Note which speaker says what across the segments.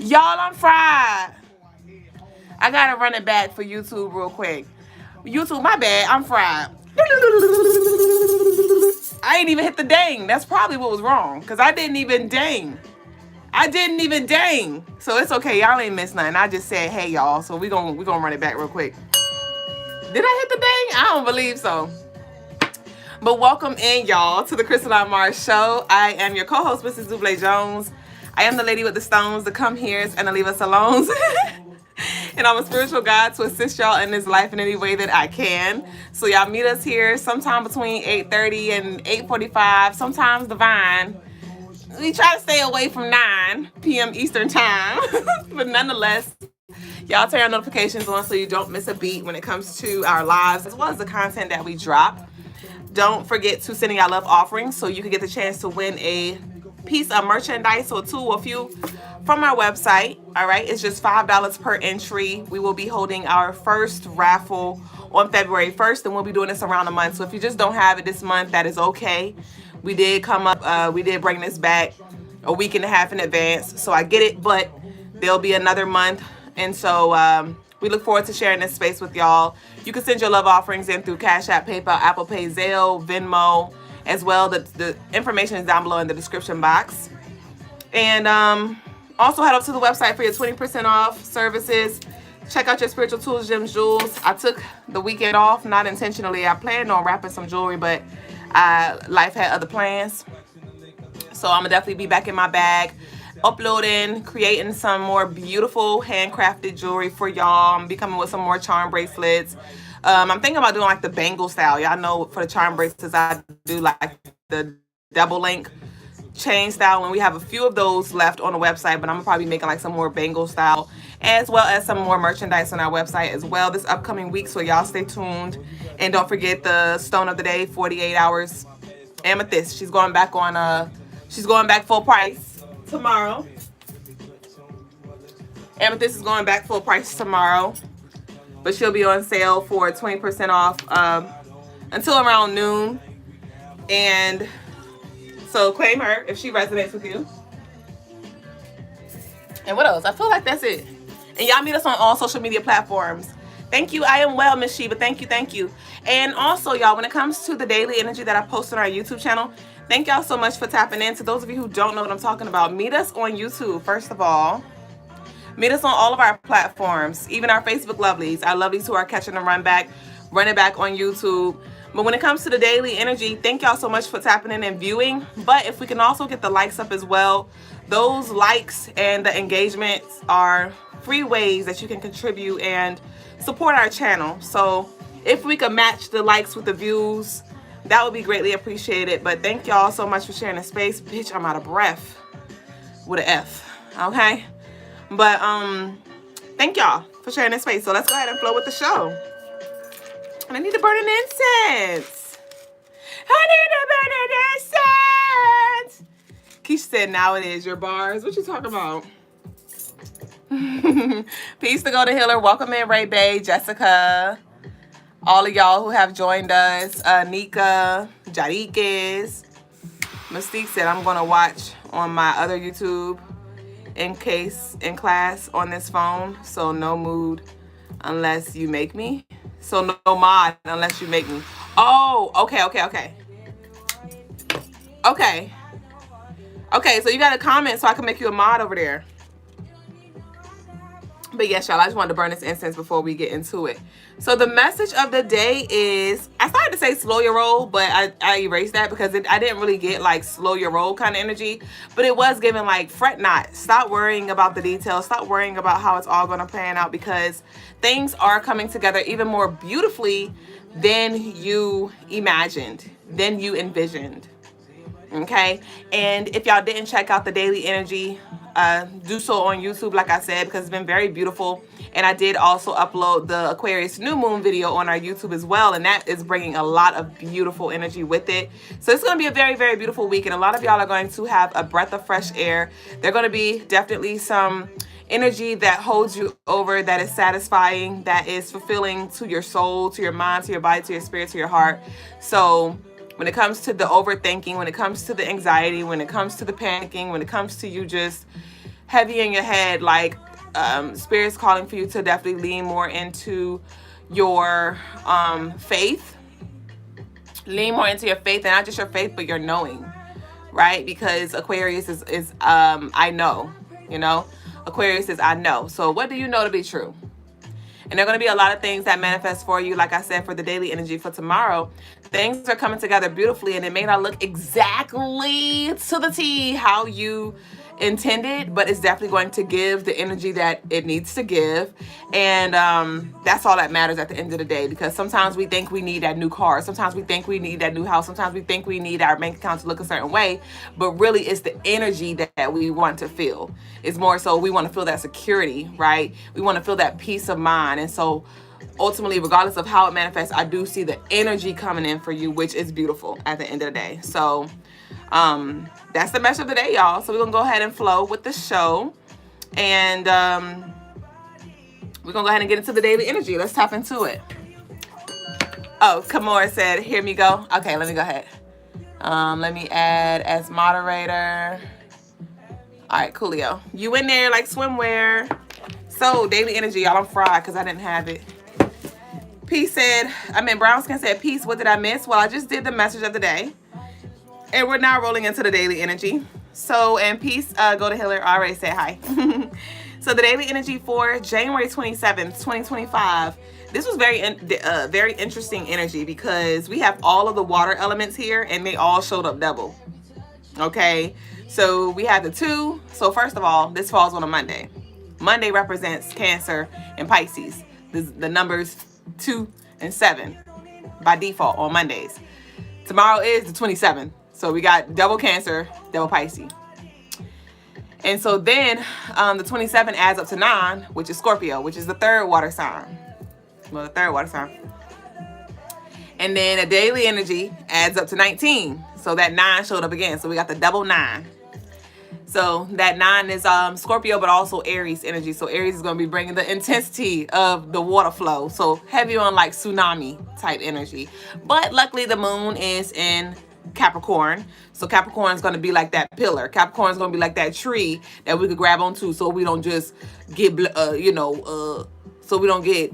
Speaker 1: Y'all, I'm fried. I gotta run it back for YouTube real quick. YouTube, my bad. I'm fried. I ain't even hit the dang. That's probably what was wrong. Because I didn't even dang. So it's okay. Y'all ain't missed nothing. I just said, hey, y'all. So we gonna run it back real quick. Did I hit the dang? I don't believe so. But welcome in, y'all, to the Crystaline Mars Show. I am your co-host, Mrs. Duublé Jones. I am the lady with the stones, the come heres, and the leave us alone. And I'm a spiritual guide to assist y'all in this life in any way that I can. So y'all meet us here sometime between 8:30 and 8:45, sometimes divine. We try to stay away from 9 p.m. Eastern time. But nonetheless, y'all turn your notifications on so you don't miss a beat when it comes to our lives, as well as the content that we drop. Don't forget to send in y'all love offerings so you can get the chance to win a piece of merchandise or two or a few from our website. All right, it's just $5 per entry. We will be holding our first raffle on February 1st, and we'll be doing this around a month. So if you just don't have it this month, that is okay. We did bring this back a week and a half in advance, so I get it, but there'll be another month. And so we look forward to sharing this space with y'all. You can send your love offerings in through Cash App, PayPal, Apple Pay, Zelle, Venmo, as well. The information is down below in the description box. And also head up to the website for your 20% off services. Check out your spiritual tools, gems, jewels. I took the weekend off, not intentionally. I planned on wrapping some jewelry, but life had other plans. So I'm gonna definitely be back in my bag, uploading, creating some more beautiful handcrafted jewelry for y'all. I'm be coming with some more charm bracelets. I'm thinking about doing like the bangle style. Y'all know for the charm bracelets, I do like the double link chain style, and we have a few of those left on the website, but I'm gonna probably be making like some more bangle style, as well as some more merchandise on our website as well this upcoming week. So y'all stay tuned. And don't forget the stone of the day, 48 hours amethyst. She's going back full price tomorrow. Amethyst is going back full price tomorrow, but she'll be on sale for 20% off until around noon. And so claim her if she resonates with you. And what else? I feel like that's it. And y'all meet us on all social media platforms. Thank you. I am well, Miss Sheba. Thank you. And also, y'all, when it comes to the daily energy that I post on our YouTube channel, thank y'all so much for tapping in. To those of you who don't know what I'm talking about, meet us on YouTube, first of all. Meet us on all of our platforms, even our Facebook lovelies, our lovelies who are catching the running back on YouTube. But when it comes to the daily energy, thank y'all so much for tapping in and viewing. But if we can also get the likes up as well, those likes and the engagements are free ways that you can contribute and support our channel. So if we could match the likes with the views, that would be greatly appreciated. But thank y'all so much for sharing the space. Bitch, I'm out of breath with an F. Okay? But thank y'all for sharing this space. So let's go ahead and flow with the show. And I need to burn an incense. Keisha said, now it is your bars. What you talking about? Peace to go to Healer. Welcome in, Ray Bay, Jessica. All of y'all who have joined us. Nika, Jadiquez. Mystique said, I'm going to watch on my other YouTube in class on this phone. So no mood unless you make me. So no mod unless you make me. Oh, okay. Okay, so you got to comment so I can make you a mod over there. But yes, y'all, I just wanted to burn this incense before we get into it. So the message of the day is, I started to say slow your roll, but I erased that because I didn't really get like slow your roll kind of energy. But it was giving like fret not. Stop worrying about the details. Stop worrying about how it's all going to pan out, because things are coming together even more beautifully than you imagined, than you envisioned. Okay, and if y'all didn't check out the daily energy, do so on YouTube, like I said, because it's been very beautiful. And I did also upload the Aquarius new moon video on our YouTube as well, and that is bringing a lot of beautiful energy with it. So it's going to be a very, very beautiful week, and a lot of y'all are going to have a breath of fresh air. There's going to be definitely some energy that holds you over, that is satisfying, that is fulfilling to your soul, to your mind, to your body, to your spirit, to your heart. So when it comes to the overthinking, when it comes to the anxiety, when it comes to the panicking, when it comes to you just heavy in your head, like Spirit's calling for you to definitely lean more into your faith. Lean more into your faith, and not just your faith, but your knowing, right? Because Aquarius is I know, you know. Aquarius is I know. So what do you know to be true? And there are going to be a lot of things that manifest for you. Like I said, for the daily energy for tomorrow, things are coming together beautifully, and it may not look exactly to the T how you intended, but it's definitely going to give the energy that it needs to give. And that's all that matters at the end of the day, because sometimes we think we need that new car, sometimes we think we need that new house, sometimes we think we need our bank account to look a certain way, but really it's the energy that we want to feel. It's more so we want to feel that security, right? We want to feel that peace of mind. And so ultimately, regardless of how it manifests, I do see the energy coming in for you, which is beautiful at the end of the day. So that's the message of the day, y'all. So we're gonna go ahead and flow with the show, and we're gonna go ahead and get into the daily energy. Let's tap into it. Oh, Kamora said, hear me go. Okay, let me go ahead. Let me add as moderator. All right, coolio. You in there like swimwear. So daily energy, y'all. I'm fried because I didn't have it. Peace said, Brown Skin said, peace, what did I miss? Well, I just did the message of the day. And we're now rolling into the daily energy. So, and peace, go to Hiller. I already said hi. So the daily energy for January 27th, 2025. This was very interesting energy because we have all of the water elements here and they all showed up double. Okay. So we have the 2. So first of all, this falls on a Monday. Monday represents Cancer and Pisces. The numbers 2 and 7 by default on Mondays. Tomorrow is the 27th. So we got double Cancer, double Pisces. And so then the 27 adds up to 9, which is Scorpio, which is the 3rd water sign. Well, the 3rd water sign. And then a daily energy adds up to 19. So that 9 showed up again. So we got the double 9. So that 9 is Scorpio, but also Aries energy. So Aries is going to be bringing the intensity of the water flow. So heavy on like tsunami type energy. But luckily the moon is in Capricorn. So Capricorn is going to be like that pillar. Capricorn is going to be like that tree that we could grab onto, so we don't just get, so we don't get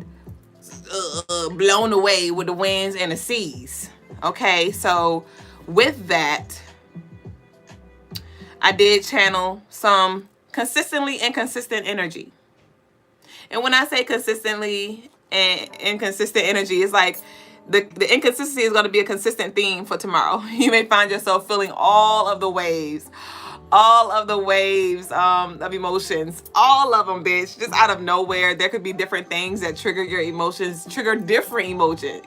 Speaker 1: blown away with the winds and the seas. Okay, so with that, I did channel some consistently inconsistent energy. And when I say consistently and inconsistent energy, it's like the inconsistency is going to be a consistent theme for tomorrow. You may find yourself feeling all of the waves of emotions, all of them, bitch, just out of nowhere. There could be different things that trigger your emotions, trigger different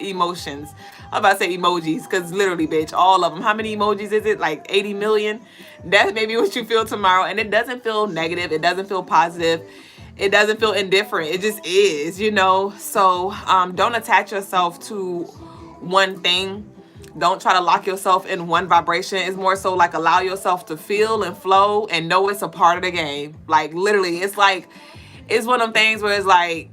Speaker 1: emotions. I'm about to say emojis, because literally, bitch, all of them. How many emojis is it? Like 80 million? That's maybe what you feel tomorrow. And it doesn't feel negative. It doesn't feel positive. It doesn't feel indifferent. It just is, you know? So don't attach yourself to one thing. Don't try to lock yourself in one vibration. It's more so like allow yourself to feel and flow and know it's a part of the game. Like literally, it's like, it's one of them things where it's like,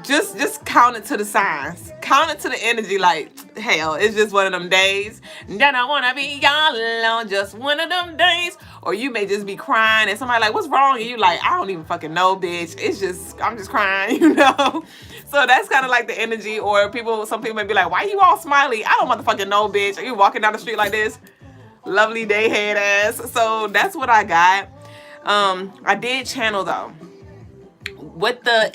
Speaker 1: just count it to the signs. Count it to the energy like, hell, it's just one of them days. Then I want to be y'all on just one of them days. Or you may just be crying and somebody like, what's wrong? And you like, I don't even fucking know, bitch. It's just, I'm just crying, you know? So that's kind of like the energy. Or some people may be like, why you all smiley? I don't motherfucking know, bitch. Are you walking down the street like this? Lovely day head ass. So that's what I got. I did channel though. With the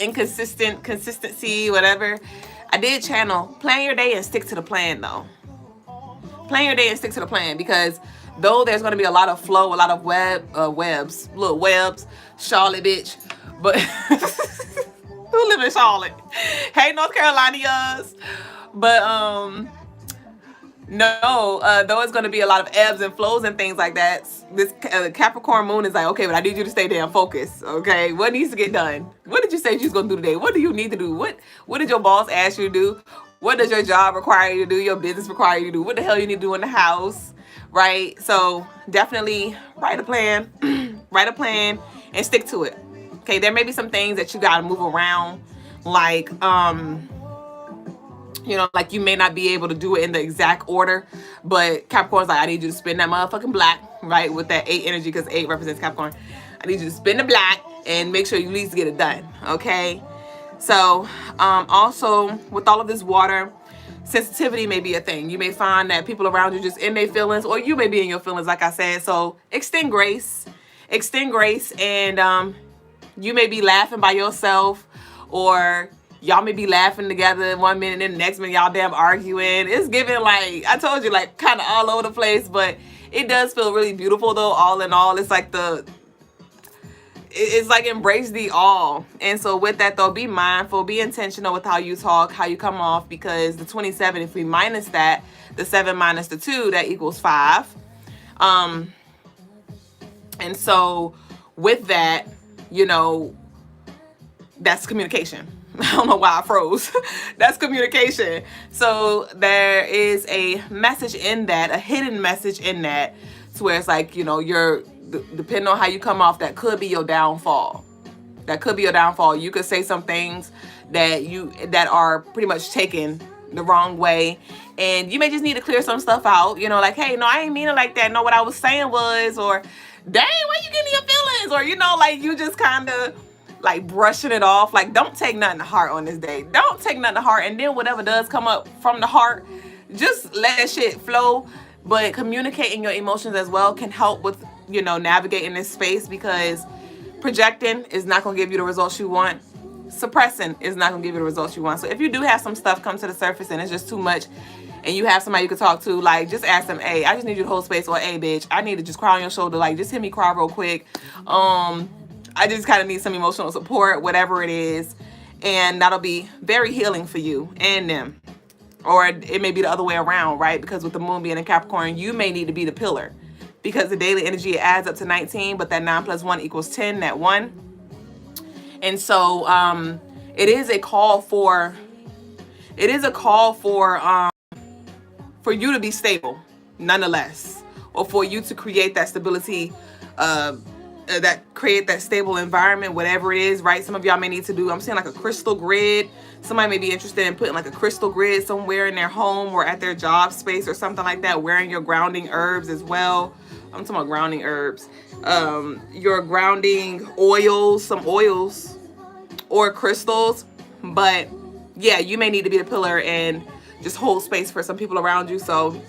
Speaker 1: consistency, whatever, I did channel, plan your day and stick to the plan though. Plan your day and stick to the plan, because though there's going to be a lot of flow, a lot of little webs, Charlotte, bitch, but who live in Charlotte? Hey, North Carolinians. But no, though it's going to be a lot of ebbs and flows and things like that, this Capricorn moon is like, okay, but I need you to stay damn focused, okay? What needs to get done? What did you say you was going to do today? What do you need to do? What did your boss ask you to do? What does your job require you to do? Your business require you to do? What the hell you need to do in the house, right? So definitely write a plan, and stick to it, okay? There may be some things that you got to move around, like, you know, like you may not be able to do it in the exact order, but Capricorn's like, I need you to spin that motherfucking black, right? With that 8 energy, because 8 represents Capricorn. I need you to spin the block and make sure you at least get it done, okay? So also with all of this water, sensitivity may be a thing. You may find that people around you just in their feelings, or you may be in your feelings, like I said. So extend grace, and you may be laughing by yourself, or y'all may be laughing together 1 minute, and the next minute y'all damn arguing. It's giving, like I told you, like kind of all over the place, but it does feel really beautiful though. All in all, it's like it's like embrace the all. And so with that though, be mindful, be intentional with how you talk, how you come off, because the 27, if we minus that, the 7 minus the 2, that equals 5. And so with that, you know, that's communication. I don't know why I froze. That's communication. So there is a message in that, a hidden message in that, to where it's like, you know, you're, depending on how you come off, that could be your downfall. That could be your downfall. You could say some things that are pretty much taken the wrong way, and you may just need to clear some stuff out. You know, like, hey, no, I ain't mean it like that. No, what I was saying was, or dang, why you getting your feelings? Or, you know, like you just kind of like brushing it off. Like, don't take nothing to heart on this day. Don't take nothing to heart. And then whatever does come up from the heart, just let that shit flow. But communicating your emotions as well can help with, you know, navigating this space, because projecting is not going to give you the results you want. Suppressing is not going to give you the results you want. So if you do have some stuff come to the surface and it's just too much, and you have somebody you can talk to, like, just ask them, hey, I just need you to hold space, or hey, bitch, I need to just cry on your shoulder. Like, just hear me cry real quick. I just kind of need some emotional support, whatever it is. And that'll be very healing for you and them. Or it may be the other way around, right? Because with the moon being in Capricorn, you may need to be the pillar, because the daily energy, it adds up to 19, but that 9 plus 1 equals 10, that 1. And so it is a call for you to be stable nonetheless, or for you to create that stability, create that stable environment, whatever it is, right? Some of y'all may need to do, I'm saying, like a crystal grid. Somebody may be interested in putting like a crystal grid somewhere in their home or at their job space or something like that, wearing your grounding herbs as well. I'm talking about grounding herbs. Your grounding oils, some oils or crystals. But yeah, you may need to be the pillar and just hold space for some people around you. So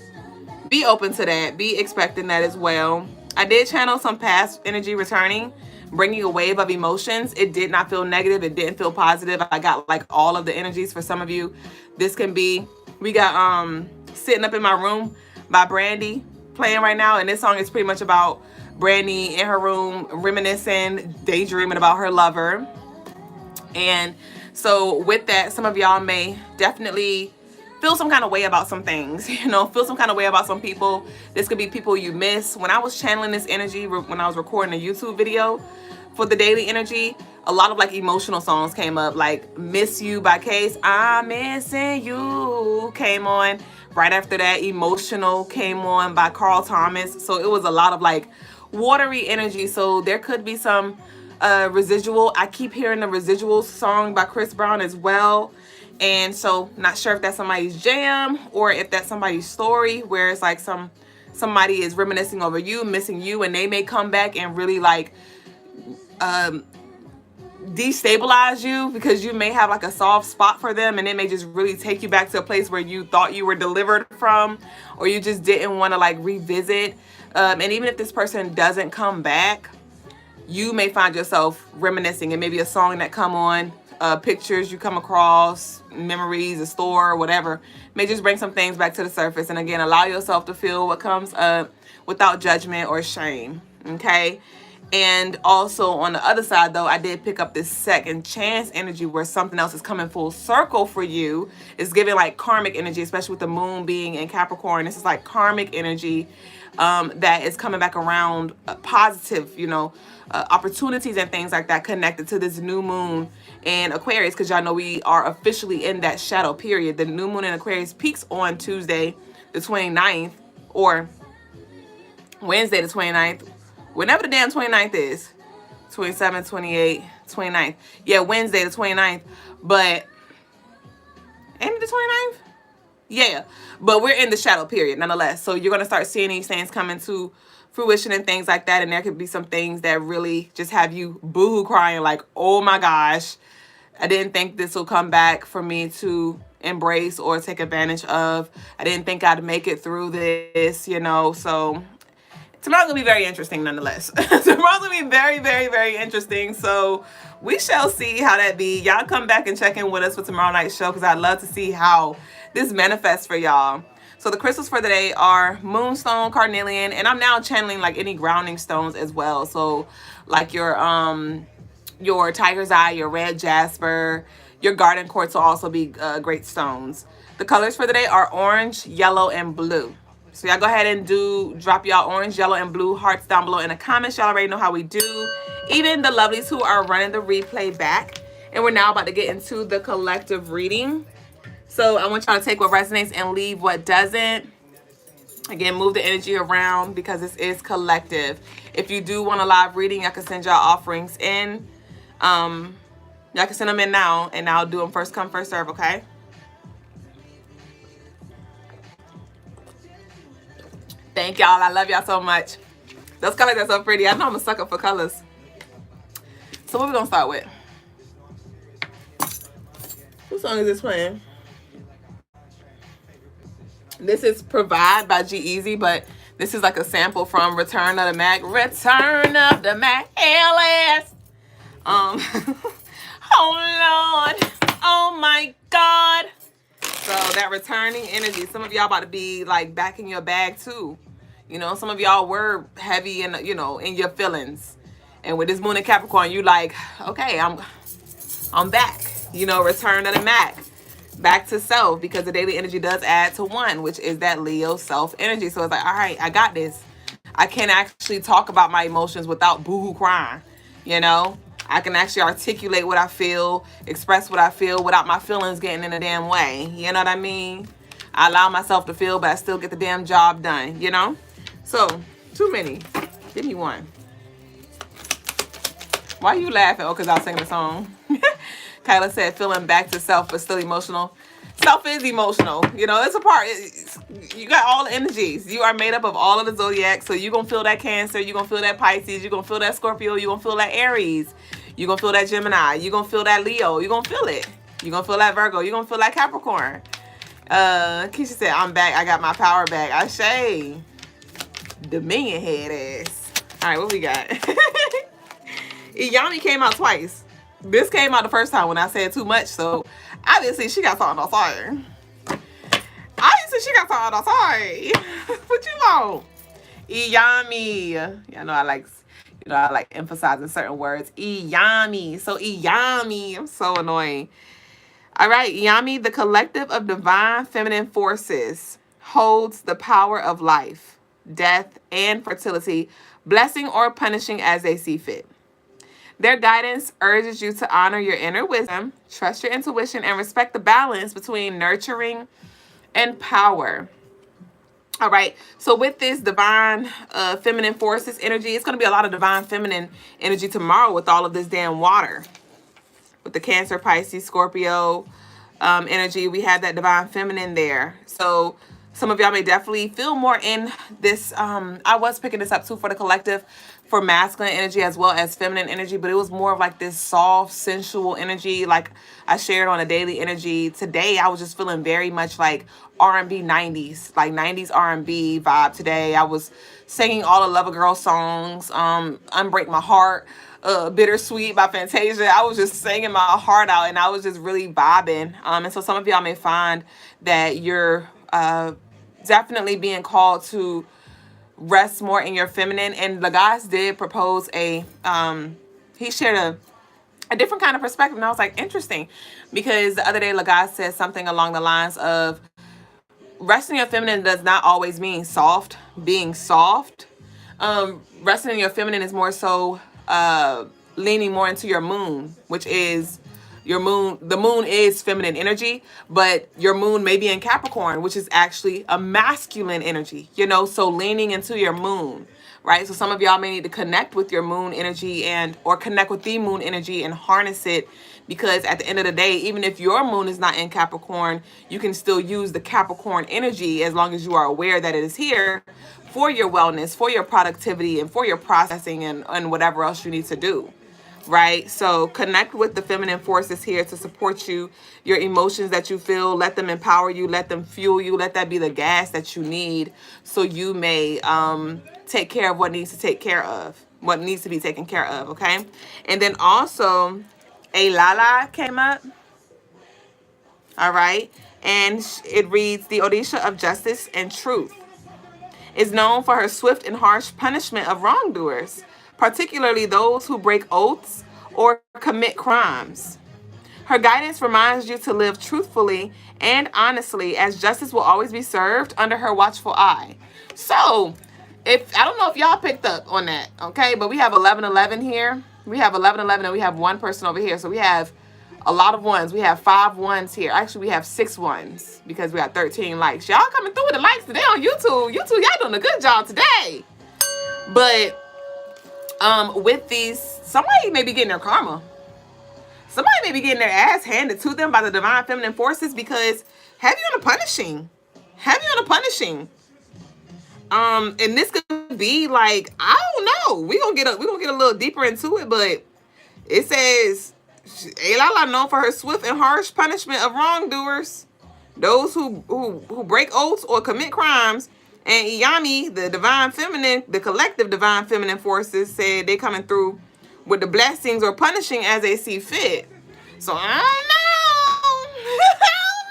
Speaker 1: be open to that. Be expecting that as well. I did channel some past energy returning, bringing a wave of emotions. It did not feel negative. It didn't feel positive. I got like all of the energies for some of you. This can be, we got Sitting Up in My Room by Brandy playing right now. And this song is pretty much about Brandy in her room, reminiscing, daydreaming about her lover. And so with that, some of y'all may definitely feel some kind of way about some things, you know, feel some kind of way about some people. This could be people you miss. When I was channeling this energy, when I was recording a YouTube video for the daily energy, a lot of like emotional songs came up, like Miss You by Case, I'm Missing You came on. Right after that, Emotional came on by Carl Thomas. So it was a lot of like watery energy. So there could be some residual. I keep hearing the Residual song by Chris Brown as well. And so not sure if that's somebody's jam or if that's somebody's story, where it's like somebody is reminiscing over you, missing you, and they may come back and really like destabilize you, because you may have like a soft spot for them, and it may just really take you back to a place where you thought you were delivered from, or you just didn't want to like revisit. And even if this person doesn't come back, you may find yourself reminiscing, and maybe a song that come on, pictures you come across, memories, a store, whatever, may just bring some things back to the surface. And again, allow yourself to feel what comes up without judgment or shame, okay? And also on the other side though, I did pick up this second chance energy, where something else is coming full circle for you. It's giving like karmic energy, especially with the moon being in Capricorn. This is like karmic energy that is coming back around, positive, you know, opportunities and things like that connected to this new moon in Aquarius, because y'all know we are officially in that shadow period. The new moon in Aquarius peaks on Tuesday the 29th, or Wednesday the 29th, whenever the damn 29th is. 27, 28, 29th. Yeah, Wednesday the 29th. But ain't it the 29th? Yeah, but we're in the shadow period nonetheless. So you're going to start seeing these things coming to fruition and things like that. And there could be some things that really just have you boohoo crying like, oh my gosh, I didn't think this will come back for me to embrace or take advantage of. I didn't think I'd make it through this, you know. So tomorrow's gonna be very interesting nonetheless. Tomorrow's gonna be very, very, very interesting. So we shall see how that be. Y'all come back and check in with us for tomorrow night's show, because I'd love to see how this manifests for y'all. So the crystals for the day are moonstone, carnelian, and I'm now channeling like any grounding stones as well. So like your tiger's eye, your red jasper, your garden quartz will also be great stones. The colors for the day are orange, yellow, and blue. So y'all go ahead and drop y'all orange, yellow, and blue hearts down below in the comments. Y'all already know how we do. Even the lovelies who are running the replay back. And we're now about to get into the collective reading. So I want y'all to take what resonates and leave what doesn't. Again, move the energy around because this is collective. If you do want a live reading, I can send y'all offerings in. Y'all can send them in now, and I'll do them first come, first serve, okay? Thank y'all. I love y'all so much. Those colors are so pretty. I know I'm a sucker for colors. So what we gonna start with? What song is this playing? This is Provide by G-Eazy, but this is like a sample from Return of the Mac. Return of the Mac. LS. Oh Lord. Oh my God. So that returning energy, some of y'all about to be like back in your bag too. You know, some of y'all were heavy in, you know, in your feelings. And with this moon in Capricorn, you like, okay, I'm back. You know, return of the Mac. Back to self, because the daily energy does add to one, which is that Leo self energy. So it's like, all right, I got this. I can actually talk about my emotions without boohoo crying. You know, I can actually articulate what I feel, express what I feel without my feelings getting in the damn way. You know what I mean? I allow myself to feel, but I still get the damn job done, you know? So, too many. Give me one. Why are you laughing? Oh, because I was singing the song. Kyla said, feeling back to self, but still emotional. Self is emotional. You know, it's a part. You got all the energies. You are made up of all of the zodiacs. So you're going to feel that Cancer. You're going to feel that Pisces. You're going to feel that Scorpio. You're going to feel that Aries. You're going to feel that Gemini. You're going to feel that Leo. You're going to feel it. You're going to feel that Virgo. You're going to feel that Capricorn. Keisha said, I'm back. I got my power back. Ashe. Dominion head ass. All right, what we got? Iyami came out twice. This came out the first time when I said too much, so obviously she got something on fire. Obviously she got something on fire. What you want? Iyami. Yeah, I like emphasizing certain words. Iyami. So Iyami. I'm so annoying. All right, Iyami, the collective of divine feminine forces holds the power of life, death, and fertility, blessing or punishing as they see fit. Their guidance urges you to honor your inner wisdom, trust your intuition, and respect the balance between nurturing and power. All right, so with this divine feminine forces energy, it's going to be a lot of divine feminine energy tomorrow with all of this damn water. With the Cancer, Pisces, Scorpio energy, we have that divine feminine there. So some of y'all may definitely feel more in this. I was picking this up too for the collective, for masculine energy as well as feminine energy, but it was more of like this soft, sensual energy like I shared on a daily energy. Today, I was just feeling very much like R&B 90s, like 90s R&B vibe today. I was singing all the Lover Girl songs, Unbreak My Heart, Bittersweet by Fantasia. I was just singing my heart out, and I was just really vibing. And so some of y'all may find that you're definitely being called to rest more in your feminine. And Logas did propose he shared a different kind of perspective, and I was like, interesting, because the other day Logas said something along the lines of resting in your feminine does not always mean being soft. Resting in your feminine is more so leaning more into your moon, which is your moon. The moon is feminine energy, but your moon may be in Capricorn, which is actually a masculine energy, you know, so leaning into your moon, right? So some of y'all may need to connect with your moon energy or connect with the moon energy and harness it, because at the end of the day, even if your moon is not in Capricorn, you can still use the Capricorn energy as long as you are aware that it is here for your wellness, for your productivity, and for your processing and whatever else you need to do. Right? So connect with the feminine forces here to support you, your emotions that you feel. Let them empower you, let them fuel you, let that be the gas that you need so you may take care of what needs to take care of, what needs to be taken care of, okay? And then also a Lala came up, all right? And it reads, the Odisha of justice and truth is known for her swift and harsh punishment of wrongdoers, particularly those who break oaths or commit crimes. Her guidance reminds you to live truthfully and honestly, as justice will always be served under her watchful eye. So, if I don't know if y'all picked up on that, okay? But we have 1111 here. We have 1111 and we have one person over here. So we have a lot of ones. We have 5 ones here. Actually, we have 6 ones because we have 13 likes. Y'all coming through with the likes today on YouTube. YouTube, y'all doing a good job today. But with these, somebody may be getting their karma. Somebody may be getting their ass handed to them by the divine feminine forces because heavy on the punishing. Heavy on the punishing. And this could be like, I don't know. We're gonna get a little deeper into it, but it says Elala known for her swift and harsh punishment of wrongdoers, those who break oaths or commit crimes. And Iyami, the divine feminine, the collective divine feminine forces, said they coming through with the blessings or punishing as they see fit. So I don't know. I don't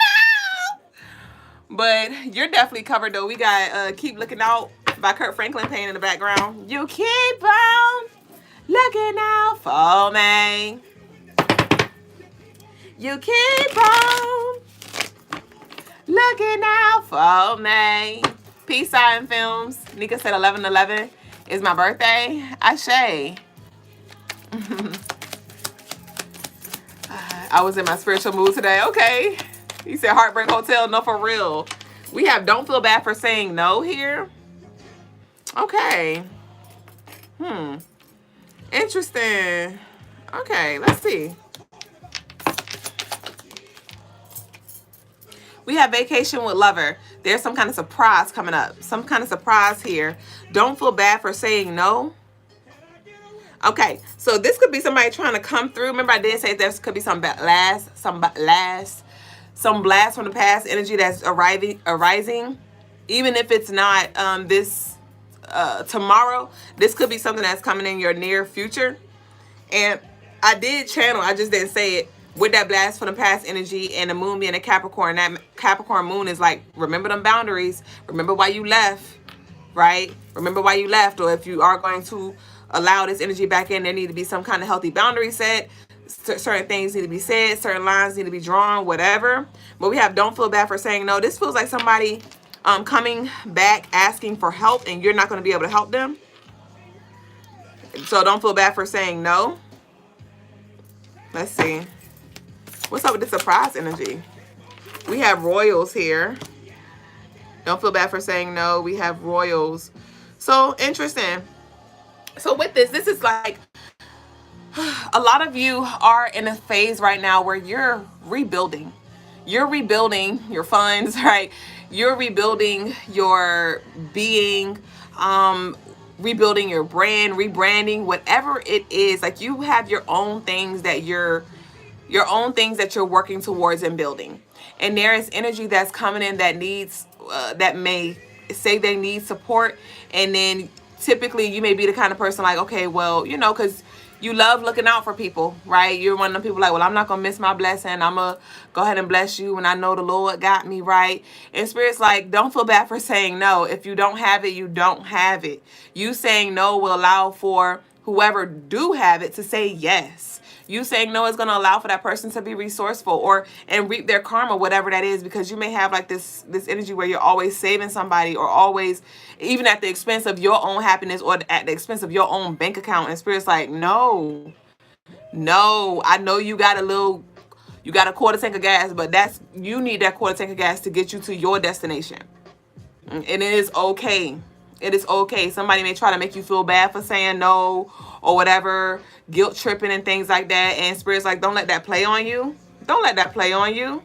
Speaker 1: know. But you're definitely covered though. We got Keep Looking Out by Kurt Franklin playing in the background. You keep on looking out for me. You keep on looking out for me. Peace Sign Films. Nika said 11/11 is my birthday. Ashe. I was in my spiritual mood today. Okay. He said Heartbreak Hotel. No, for real. We have Don't Feel Bad for Saying No here. Okay. Interesting. Okay, let's see. We have Vacation with Lover. There's some kind of surprise coming up. Some kind of surprise here. Don't feel bad for saying no. Okay, so this could be somebody trying to come through. Remember I did say there could be some blast from the past energy that's arising. Even if it's not this tomorrow, this could be something that's coming in your near future. And I did channel, I just didn't say it, with that blast from the past energy and the moon being a Capricorn. That Capricorn moon is like, remember them boundaries. Remember why you left, right? Remember why you left. Or if you are going to allow this energy back in, there need to be some kind of healthy boundary set. Certain things need to be said. Certain lines need to be drawn, whatever. But we have Don't Feel Bad for Saying No. This feels like somebody coming back asking for help and you're not going to be able to help them. So don't feel bad for saying no. Let's see. What's up with the surprise energy? We have Royals here. Don't feel bad for saying no. We have Royals. So interesting. So with this is like a lot of you are in a phase right now where you're rebuilding. You're rebuilding your funds, right? You're rebuilding your being, rebuilding your brand, rebranding, whatever it is. Like you have your own things that you're working towards and building. And there is energy that's coming in that needs, that may say they need support. And then typically you may be the kind of person like, okay, well, you know, because you love looking out for people, right? You're one of them people like, well, I'm not going to miss my blessing. I'm going to go ahead and bless you when I know the Lord got me, right? And Spirit's like, don't feel bad for saying no. If you don't have it, you don't have it. You saying no will allow for whoever do have it to say yes. You saying no is going to allow for that person to be resourceful and reap their karma, whatever that is, because you may have like this energy where you're always saving somebody or always, even at the expense of your own happiness or at the expense of your own bank account. And Spirit's like, no, I know you got a quarter tank of gas, but you need that quarter tank of gas to get you to your destination. And it is okay. It is okay. Somebody may try to make you feel bad for saying no or whatever, guilt tripping and things like that. And Spirit's like, don't let that play on you. Don't let that play on you.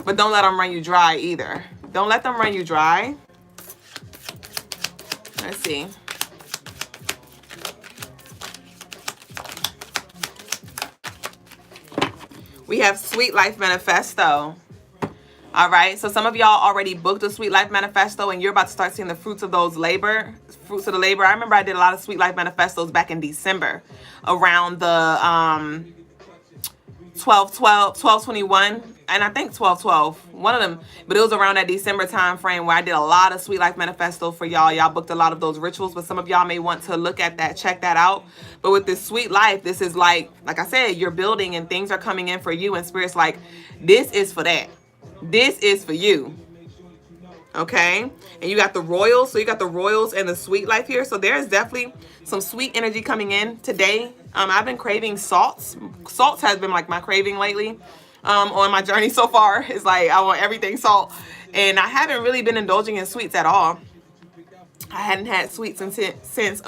Speaker 1: But don't let them run you dry either. Don't let them run you dry. Let's see. We have Sweet Life Manifesto. All right, so some of y'all already booked a Sweet Life Manifesto and you're about to start seeing the fruits of those fruits of the labor. I remember I did a lot of Sweet Life Manifestos back in December around the 12/21, and I think 12/12, one of them, but it was around that December time frame where I did a lot of Sweet Life Manifesto for y'all. Y'all booked a lot of those rituals, but some of y'all may want to look at that, check that out. But with this Sweet Life, this is like I said, you're building and things are coming in for you, and Spirit's like, this is for that. This is for you. Okay, and you got the royals, so you got the royals and the Sweet Life here. So there's definitely some sweet energy coming in today. I've been craving salts. Salts has been like my craving lately. On my journey so far, it's like I want everything salt, and I haven't really been indulging in sweets at all. I hadn't had sweets since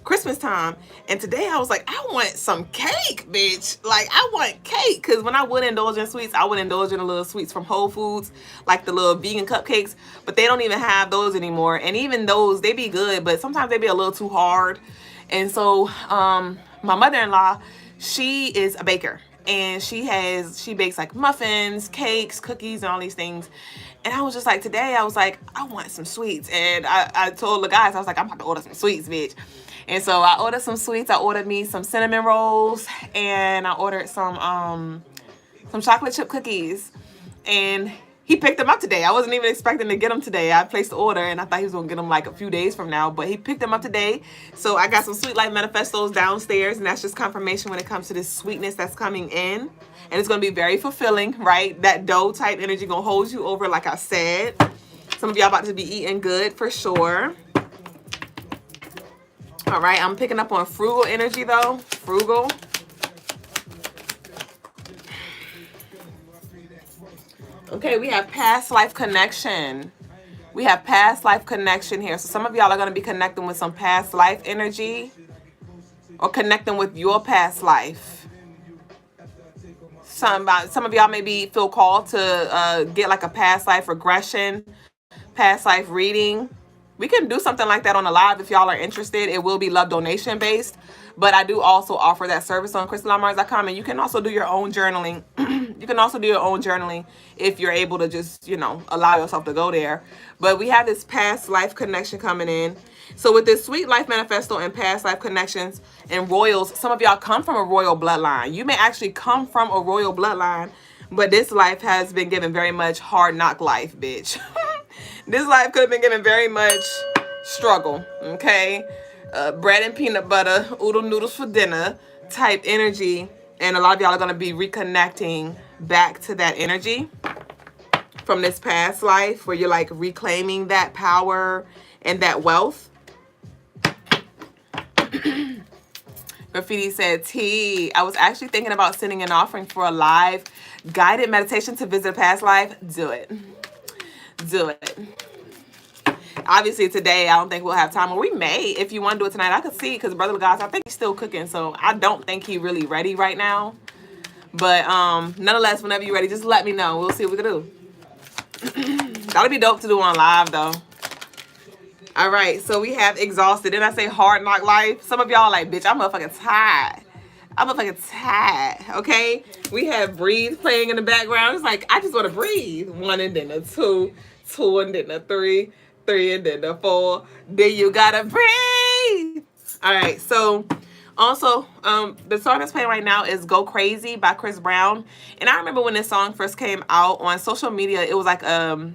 Speaker 1: Christmas time, and today I was like, I want some cake, bitch. Like, I want cake, because when I would indulge in sweets, I would indulge in the little sweets from Whole Foods, like the little vegan cupcakes, but they don't even have those anymore. And even those, they be good, but sometimes they be a little too hard. And so my mother-in-law, she is a baker, and she bakes like muffins, cakes, cookies, and all these things. And I was just like, today I was like, I want some sweets. And I told the guys, I was like, I'm about to order some sweets, bitch. And so I ordered some sweets. I ordered me some cinnamon rolls, and I ordered some chocolate chip cookies. And he picked them up today. I wasn't even expecting to get them today. I placed the order, and I thought he was going to get them like a few days from now. But he picked them up today. So I got some Sweet Life Manifestos downstairs, and that's just confirmation when it comes to this sweetness that's coming in. And it's going to be very fulfilling, right? That dough type energy going to hold you over, like I said. Some of y'all about to be eating good for sure. All right, I'm picking up on frugal energy though. Frugal. Okay, we have past life connection. We have past life connection here. So some of y'all are going to be connecting with some past life energy, or connecting with your past life. Some of y'all maybe feel called to get like a past life regression, past life reading. We can do something like that on the live if y'all are interested. It will be love donation based, but I do also offer that service on crystalinemars.com, and you can also do your own journaling. You can also do your own journaling if you're able to just, allow yourself to go there. But we have this past life connection coming in. So with this Sweet Life Manifesto and past life connections and royals, some of y'all come from a royal bloodline. You may actually come from a royal bloodline, but this life has been given very much hard knock life, bitch. This life could have been given very much struggle, okay? Bread and peanut butter, oodle noodles for dinner type energy. And a lot of y'all are going to be reconnecting back to that energy from this past life where you're like reclaiming that power and that wealth. Graffiti said, T, I was actually thinking about sending an offering for a live guided meditation to visit a past life. Do it. Do it. Obviously today I don't think we'll have time, or we may if you want to do it tonight. I could see, because Brother Logas, I think he's still cooking, so I don't think he's really ready right now. But nonetheless, whenever you're ready, just let me know. We'll see what we can do. That'll be dope to do on live though. All right, so we have exhausted. Didn't I say hard knock life? Some of y'all are like, bitch, I'm motherfucking tired. I'm motherfucking tired, okay? We have breathe playing in the background. It's like, I just want to breathe. 1 and then a 2, 2 and then a 3, 3 and then a 4. Then you gotta breathe. All right, so also, the song that's playing right now is Go Crazy by Chris Brown. And I remember when this song first came out on social media, it was like a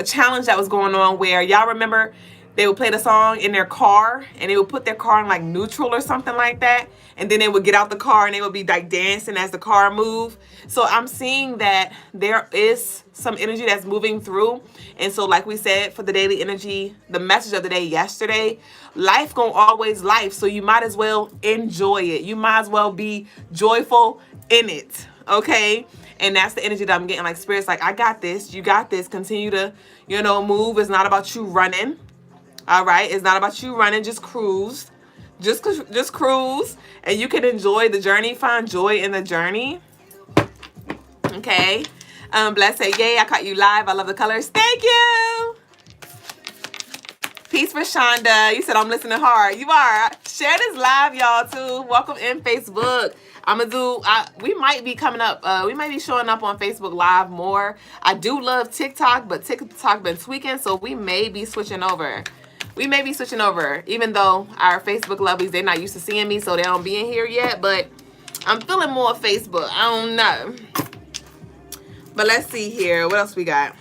Speaker 1: challenge that was going on where, y'all remember, they would play the song in their car, and they would put their car in like neutral or something like that. And then they would get out the car and they would be like dancing as the car moved. So I'm seeing that there is some energy that's moving through. And so like we said, for the daily energy, the message of the day yesterday, life gonna always life. So you might as well enjoy it. You might as well be joyful in it. Okay? And that's the energy that I'm getting. Like, Spirit's like, I got this. You got this. Continue to, move. It's not about you running. All right? It's not about you running. Just cruise. Just cruise. And you can enjoy the journey. Find joy in the journey. Okay? Bless say, yay, I caught you live. I love the colors. Thank you. Peace for Shonda. You said I'm listening hard. You are. Share this live, y'all, too. Welcome in Facebook. We might be coming up. We might be showing up on Facebook Live more. I do love TikTok, but TikTok been tweaking, so we may be switching over. Even though our Facebook lovelies, they're not used to seeing me, so they don't be in here yet. But I'm feeling more Facebook. I don't know. But let's see here. What else we got?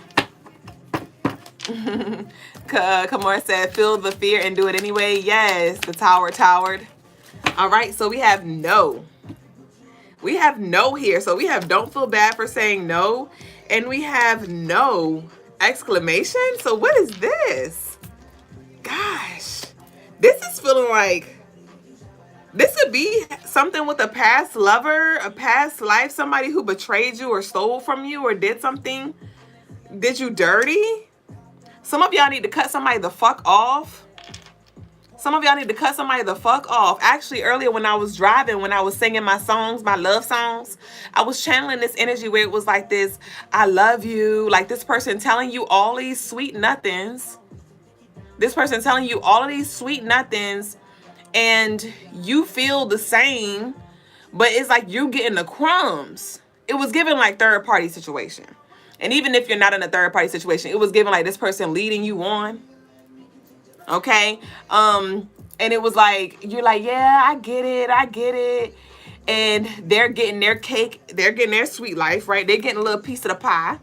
Speaker 1: Kamora said, feel the fear and do it anyway. Yes, the towered. All right, so we have no. We have no here. So we have don't feel bad for saying no. And we have no exclamation. So what is this? Gosh, this is feeling like this could be something with a past lover, a past life, somebody who betrayed you or stole from you or did something, did you dirty. Some of y'all need to cut somebody the fuck off. Actually, earlier when I was driving, when I was singing my songs, my love songs, I was channeling this energy where it was like this, I love you, like this person telling you all these sweet nothings. And you feel the same, but it's like you getting the crumbs. It was given like third party situation. And even if you're not in a third party situation, it was given like this person leading you on. Okay. And it was like, you're like, yeah, I get it. And they're getting their cake. They're getting their sweet life, right? They're getting a little piece of the pie,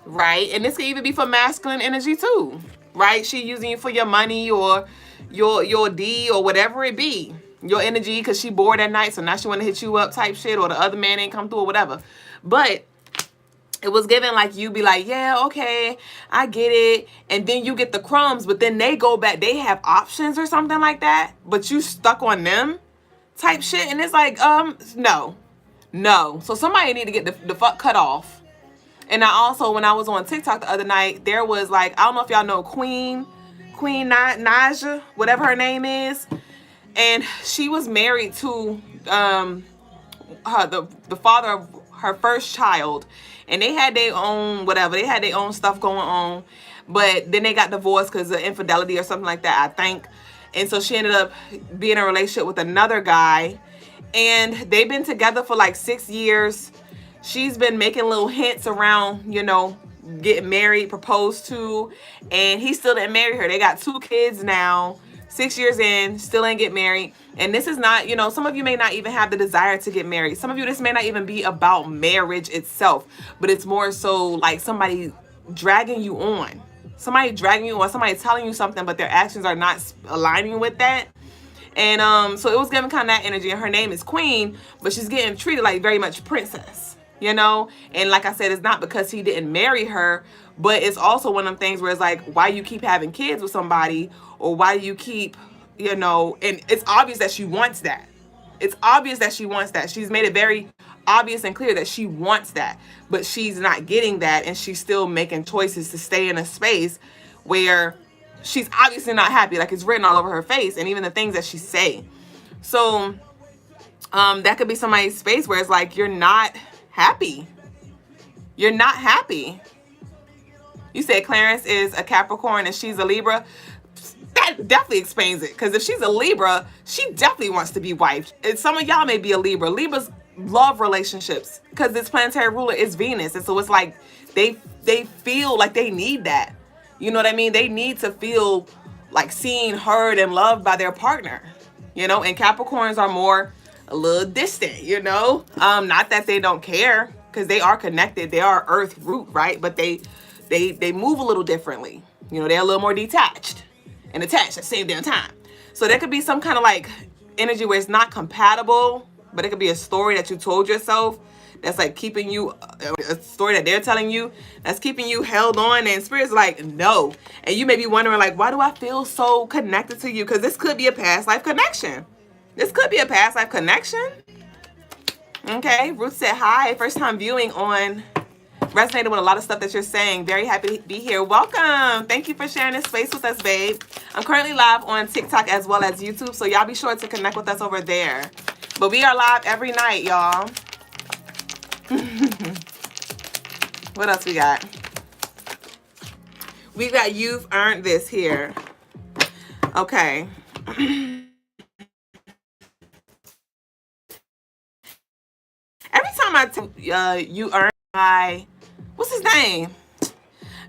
Speaker 1: right? And this can even be for masculine energy too, right? She using you for your money or your D or whatever it be. Your energy because she bored at night, so now she want to hit you up type shit, or the other man ain't come through or whatever. But it was given like you be like, yeah, okay, I get it. And then you get the crumbs, but then they go back. They have options or something like that, but you stuck on them type shit. And it's like, no. So somebody need to get the fuck cut off. And I also, when I was on TikTok the other night, there was like, I don't know if y'all know Queen Naja, whatever her name is. And she was married to the father of her first child. And they had their own whatever. They had their own stuff going on. But then they got divorced because of infidelity or something like that, I think. And so she ended up being in a relationship with another guy. And they've been together for like 6 years. She's been making little hints around, getting married, proposed to. And he still didn't marry her. They got 2 kids now. 6 years in, still ain't get married. And this is not, some of you may not even have the desire to get married. Some of you, this may not even be about marriage itself, but it's more so like somebody dragging you on. Somebody telling you something, but their actions are not aligning with that. And so it was giving kind of that energy. And her name is Queen, but she's getting treated like very much princess, And like I said, it's not because he didn't marry her, but it's also one of them things where it's like, why you keep having kids with somebody, or why you keep, and it's obvious that she wants that. She's made it very obvious and clear that she wants that, but she's not getting that. And she's still making choices to stay in a space where she's obviously not happy. Like, it's written all over her face and even the things that she's saying. So that could be somebody's space where it's like, you're not happy. You said Clarence is a Capricorn and she's a Libra. That definitely explains it. Because if she's a Libra, she definitely wants to be wifed. And some of y'all may be a Libra. Libras love relationships because its planetary ruler is Venus. And so it's like they feel like they need that. You know what I mean? They need to feel like seen, heard, and loved by their partner. And Capricorns are more a little distant, Not that they don't care, because they are connected. They are earth root, right? But they move a little differently. They're a little more detached and attached at the same damn time. So there could be some kind of like energy where it's not compatible, but it could be a story that you told yourself that's like keeping you, a story that they're telling you that's keeping you held on, and spirit's like, no. And you may be wondering like, why do I feel so connected to you? Because this could be a past life connection. Okay, Ruth said hi, first time viewing on. Resonated with a lot of stuff that you're saying. Very happy to be here. Welcome. Thank you for sharing this space with us, babe. I'm currently live on TikTok as well as YouTube, so y'all be sure to connect with us over there. But we are live every night, y'all. What else we got? We got You've Earned This here. Okay. Every time I you earn my, what's his name?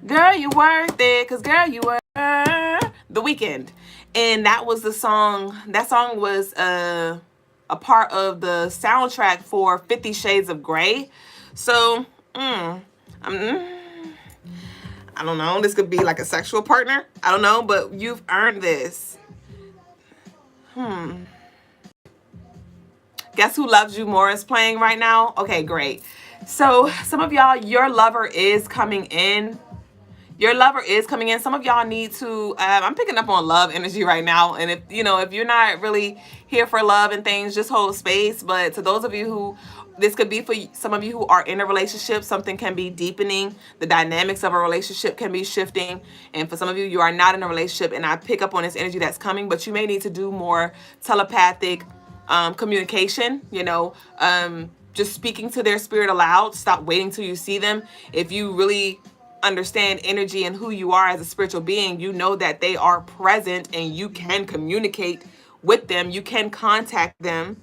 Speaker 1: Girl, you worth it, cause girl, you were The Weekend. And that was the song, that song was a part of the soundtrack for 50 Shades of Grey. So, I don't know, this could be like a sexual partner. I don't know, but you've earned this. Guess Who Loves You More is playing right now. Okay, great. So some of y'all, your lover is coming in. Your lover is coming in. Some of y'all need to, I'm picking up on love energy right now. And if, you know, if you're not really here for love and things, just hold space. But to those of you who, this could be for some of you who are in a relationship, something can be deepening. The dynamics of a relationship can be shifting. And for some of you, you are not in a relationship, and I pick up on this energy that's coming, but you may need to do more telepathic communication, you know, just speaking to their spirit aloud. Stop waiting till you see them. If you really understand energy and who you are as a spiritual being, you know that they are present and you can communicate with them. You can contact them,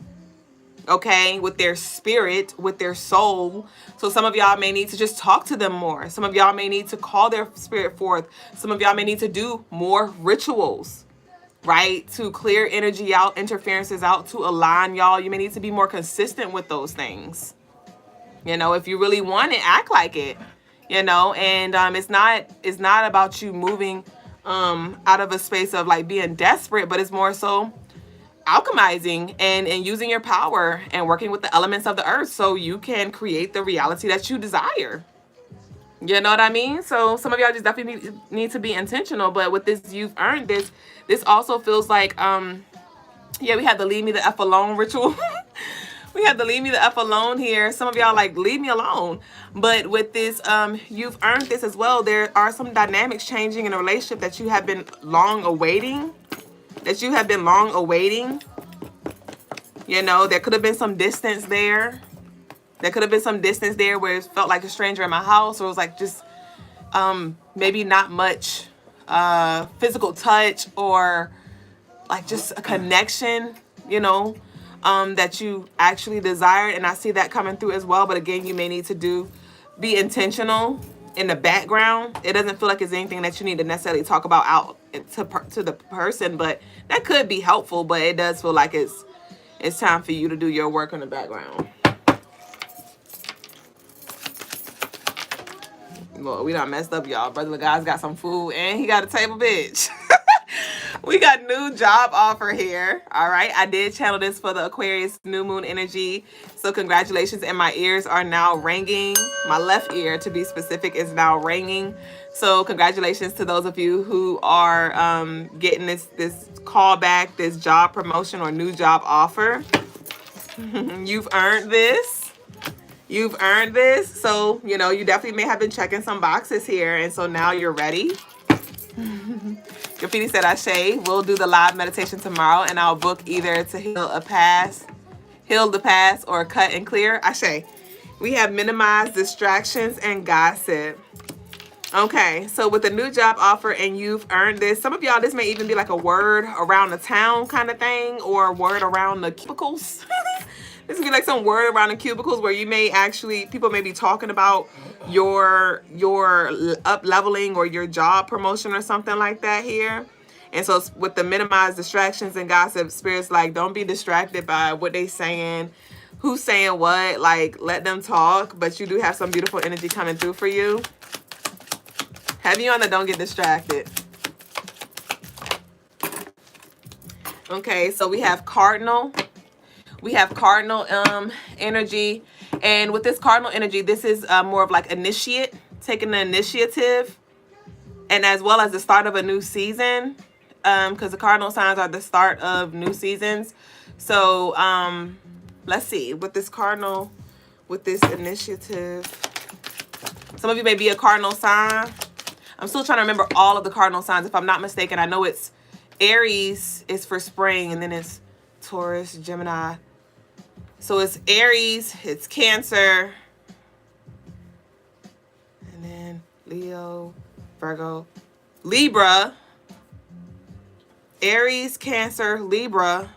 Speaker 1: okay, with their spirit, with their soul. So some of y'all may need to just talk to them more. Some of y'all may need to call their spirit forth. Some of y'all may need to do more rituals, right, to clear energy out, interferences out, to align y'all. You may need to be more consistent with those things. You know, if you really want it, act like it. You know, and it's not about you moving out of a space of like being desperate, but it's more so alchemizing and using your power and working with the elements of the earth so you can create the reality that you desire. You know what I mean? So some of y'all just definitely need to be intentional. But with this, you've earned this. This also feels like, yeah, we had the leave me the F alone ritual. We have the leave me the F alone here. Some of y'all like, leave me alone. But with this, you've earned this as well. There are some dynamics changing in a relationship that you have been long awaiting. You know, there could have been some distance there. There could have been some distance there where it felt like a stranger in my house, or it was like just maybe not much physical touch, or like just a connection, you know, that you actually desired. And I see that coming through as well. But again, you may need to be intentional in the background. It doesn't feel like it's anything that you need to necessarily talk about out to the person, but that could be helpful. But it does feel like it's time for you to do your work in the background. Well, we done messed up, y'all. Brother Logas got some food and he got a table, bitch. We got new job offer here. All right. I did channel this for the Aquarius new moon energy. So congratulations. And my ears are now ringing. My left ear, to be specific, is now ringing. So congratulations to those of you who are getting this call back, this job promotion or new job offer. You've earned this. You've earned this. So, you know, you definitely may have been checking some boxes here. And so now you're ready. Graffiti said, Ashe, we'll do the live meditation tomorrow, and I'll book either to heal the past, or cut and clear. Ashe. We have minimized distractions and gossip. Okay, so with the new job offer and you've earned this, some of y'all, this may even be like a word around the town kind of thing, or a word around the cubicles. This would be like some word around the cubicles where you may actually, people may be talking about your up leveling or your job promotion or something like that here. And so with the minimized distractions and gossip, spirits like, don't be distracted by what they saying, who's saying what, like let them talk. But you do have some beautiful energy coming through for you. Have you on the don't get distracted. Okay, so we have Cardinal. We have Cardinal energy. And with this Cardinal energy, this is more of like initiate, taking the initiative, and as well as the start of a new season, because the Cardinal signs are the start of new seasons. So let's see, with this Cardinal, with this initiative, some of you may be a Cardinal sign. I'm still trying to remember all of the Cardinal signs. If I'm not mistaken, I know it's Aries is for spring, and then it's Taurus, Gemini. So it's Aries, it's Cancer, and then Leo, Virgo, Libra, Aries, Cancer, Libra,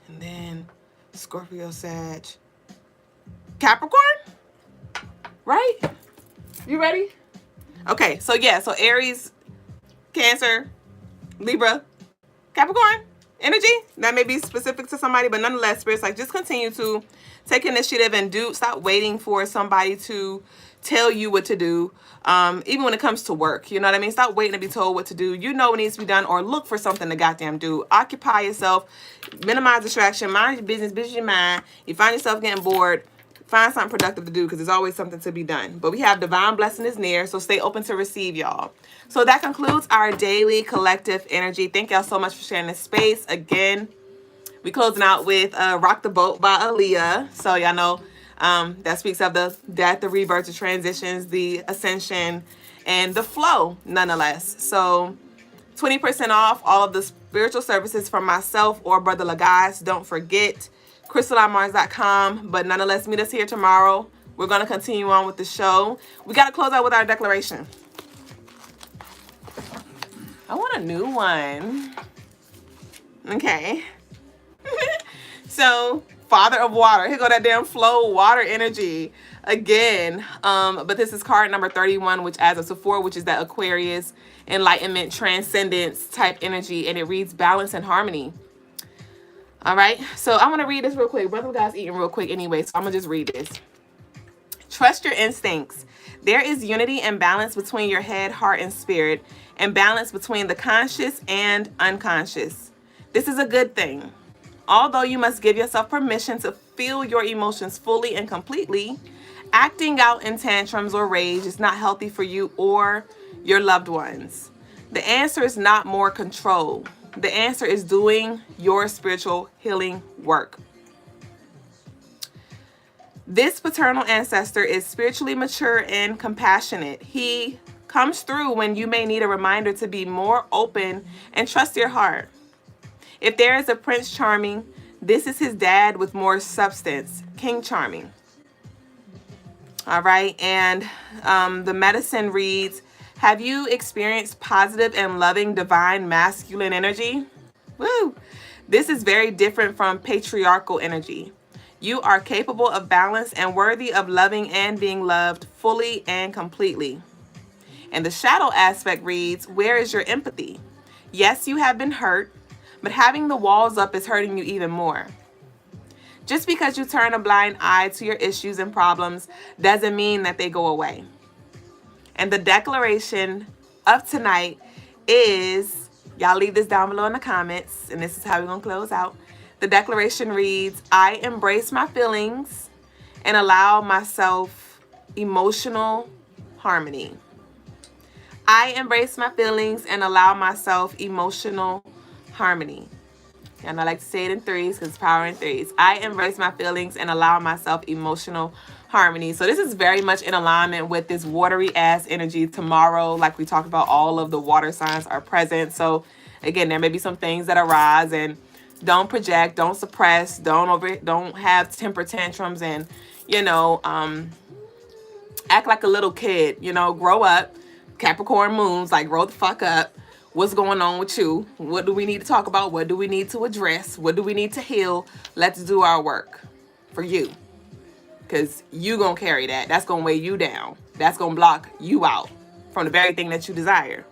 Speaker 1: and then Scorpio, Sag, Capricorn, right? You ready? Okay, so yeah, so Aries, Cancer, Libra, Capricorn energy. That may be specific to somebody, but nonetheless, spirits like just continue to take initiative and stop waiting for somebody to tell you what to do. Even when it comes to work, you know what I mean? Stop waiting to be told what to do. You know what needs to be done, or look for something to goddamn do. Occupy yourself, minimize distraction, mind your business, busy your mind. You find yourself getting bored, find something productive to do, because there's always something to be done. But we have divine blessing is near, so stay open to receive, y'all. So that concludes our daily collective energy. Thank y'all so much for sharing this space. Again, we closing out with Rock the Boat by Aaliyah. So y'all know that speaks of the death, the rebirth, the transitions, the ascension, and the flow, nonetheless. So 20% off all of the spiritual services from myself or Brother Logas. Don't forget CrystalineMars.com. But nonetheless, meet us here tomorrow. We're going to continue on with the show. We got to close out with our declaration. I want a new one. Okay. So, Father of Water. Here go that damn flow, water energy again. But this is card number 31, which adds up to 4, which is that Aquarius, enlightenment, transcendence type energy. And it reads balance and harmony. All right. So I want to read this real quick. Brother Guy's eating real quick anyway, so I'm going to just read this. Trust your instincts. There is unity and balance between your head, heart, and spirit, and balance between the conscious and unconscious. This is a good thing. Although you must give yourself permission to feel your emotions fully and completely, acting out in tantrums or rage is not healthy for you or your loved ones. The answer is not more control. The answer is doing your spiritual healing work. This paternal ancestor is spiritually mature and compassionate. He comes through when you may need a reminder to be more open and trust your heart. If there is a Prince Charming, this is his dad with more substance, King Charming. All right, and the medicine reads, have you experienced positive and loving divine masculine energy? Woo! This is very different from patriarchal energy. You are capable of balance and worthy of loving and being loved fully and completely. And the shadow aspect reads, where is your empathy? Yes, you have been hurt, but having the walls up is hurting you even more. Just because you turn a blind eye to your issues and problems doesn't mean that they go away. And the declaration of tonight is, y'all leave this down below in the comments, and this is how we're going to close out. The declaration reads, I embrace my feelings and allow myself emotional harmony. I embrace my feelings and allow myself emotional harmony. And I like to say it in threes because it's power in threes. I embrace my feelings and allow myself emotional harmony. So this is very much in alignment with this watery ass energy tomorrow. Like we talked about, all of the water signs are present. So again, there may be some things that arise, and don't project, don't suppress, don't have temper tantrums, and act like a little kid. Grow up. Capricorn moons, like grow the fuck up. What's going on with you? What do we need to talk about? What do we need to address? What do we need to heal? Let's do our work for you. Because you going to carry that. That's going to weigh you down. That's going to block you out from the very thing that you desire.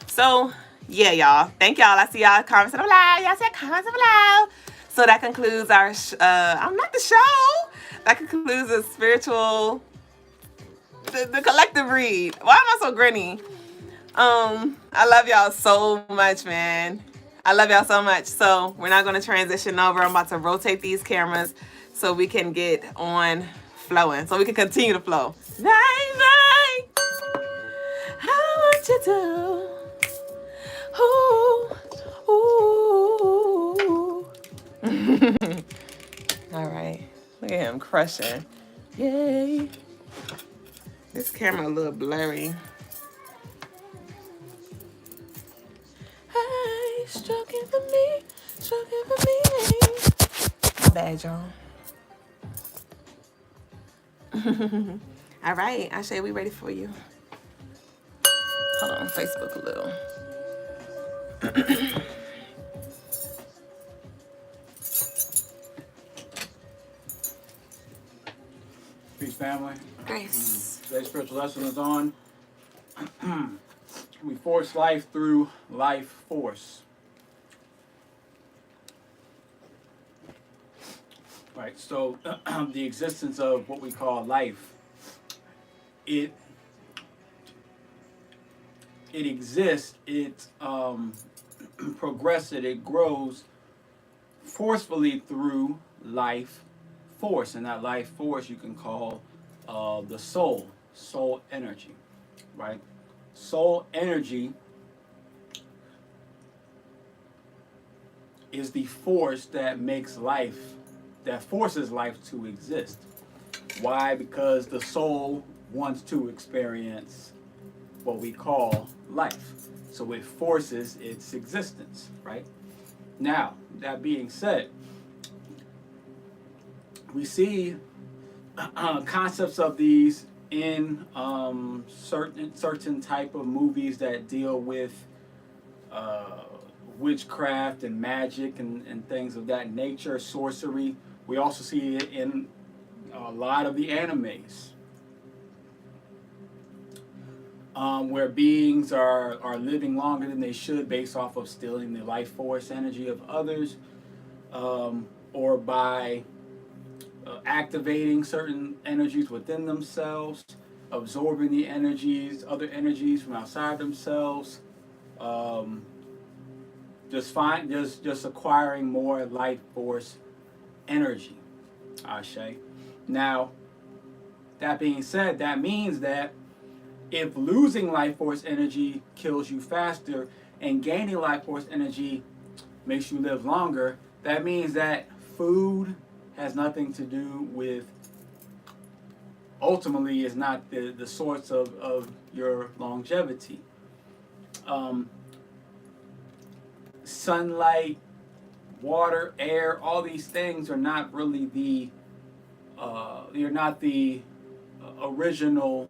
Speaker 1: So, yeah, y'all. Thank y'all. I see y'all comments on the live. Y'all said comments on the live. So that concludes our, not the show. That concludes the spiritual, the collective read. Why am I so grinny? I love y'all so much, man. I love y'all so much. So we're not going to transition over. I'm about to rotate these cameras so we can get on flowing. So we can continue to flow. Night, I want you to. Ooh. All right. Look at him crushing. Yay. This camera a little blurry. Hey, stroking for me, stroking for me. My bad, y'all. All right, Ashay, we ready for you. Hold on, Facebook a little.
Speaker 2: Peace, family.
Speaker 1: Grace.
Speaker 2: Today's spiritual lesson is on we force life through life force. Right, so the existence of what we call life, it exists, it progresses, it grows forcefully through life force, and that life force you can call the soul energy, right? Soul energy is the force that makes life, that forces life to exist. Why? Because the soul wants to experience what we call life. So it forces its existence, right? Now, that being said, we see concepts of these in certain type of movies that deal with witchcraft and magic and things of that nature, sorcery. We also see it in a lot of the animes, where beings are living longer than they should based off of stealing the life force energy of others, or by activating certain energies within themselves, absorbing the energies, other energies from outside themselves, just acquiring more life force energy. Ashe. Now, that being said, that means that if losing life force energy kills you faster and gaining life force energy makes you live longer, that means that food has nothing to do with, ultimately is not the source of your longevity. Sunlight, water, air, all these things are not really you're not the original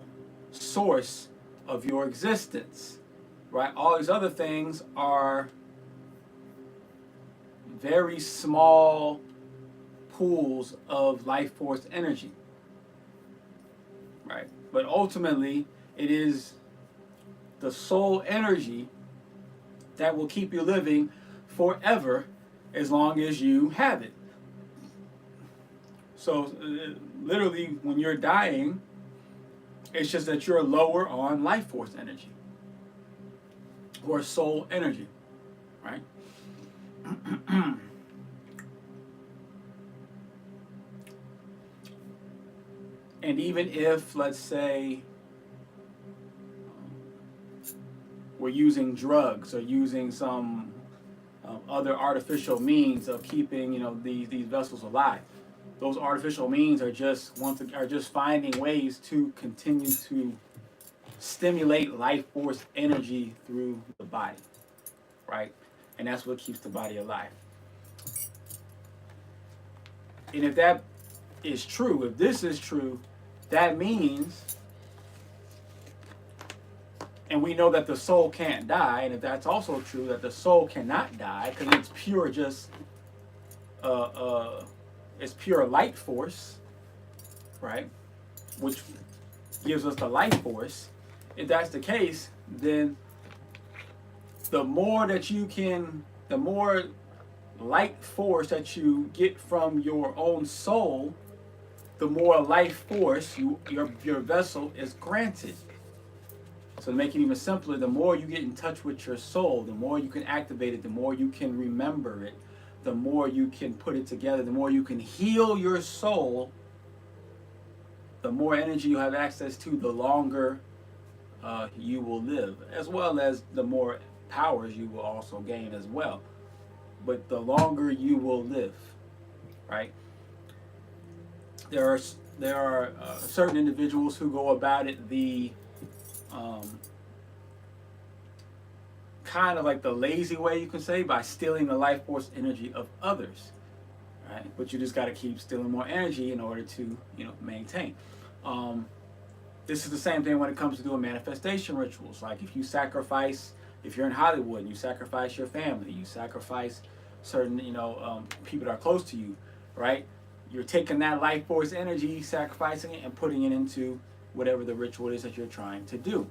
Speaker 2: source of your existence, right? All these other things are very small pools of life force energy, right? But ultimately, it is the soul energy that will keep you living forever as long as you have it. So literally, when you're dying, it's just that you're lower on life force energy or soul energy, right? And even if, let's say, we're using drugs or using some other artificial means of keeping, these vessels alive, those artificial means are just finding ways to continue to stimulate life force energy through the body, right? And that's what keeps the body alive. And if that is true, if this is true, that means, and we know that the soul can't die, and if that's also true, that the soul cannot die, because it's pure it's pure light force, right? Which gives us the life force. If that's the case, then the more light force that you get from your own soul, the more life force your vessel is granted. So to make it even simpler, the more you get in touch with your soul, the more you can activate it, the more you can remember it, the more you can put it together, the more you can heal your soul, the more energy you have access to, the longer you will live, as well as the more powers you will also gain as well. But the longer you will live, right? There are certain individuals who go about it the kind of like the lazy way, you can say, by stealing the life force energy of others, right? But you just got to keep stealing more energy in order to, maintain. This is the same thing when it comes to doing manifestation rituals. Like if you sacrifice If you're in Hollywood, you sacrifice your family, you sacrifice certain, people that are close to you, right? You're taking that life force energy, sacrificing it, and putting it into whatever the ritual is that you're trying to do,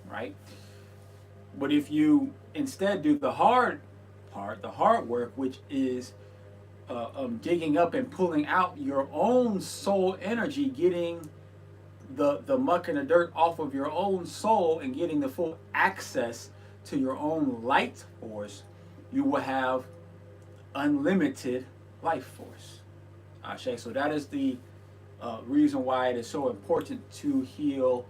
Speaker 2: right? But if you instead do the hard part, the hard work, which is digging up and pulling out your own soul energy, getting the muck and the dirt off of your own soul and getting the full access to your own light force, you will have unlimited life force. Ashe. So that is the reason why it is so important to heal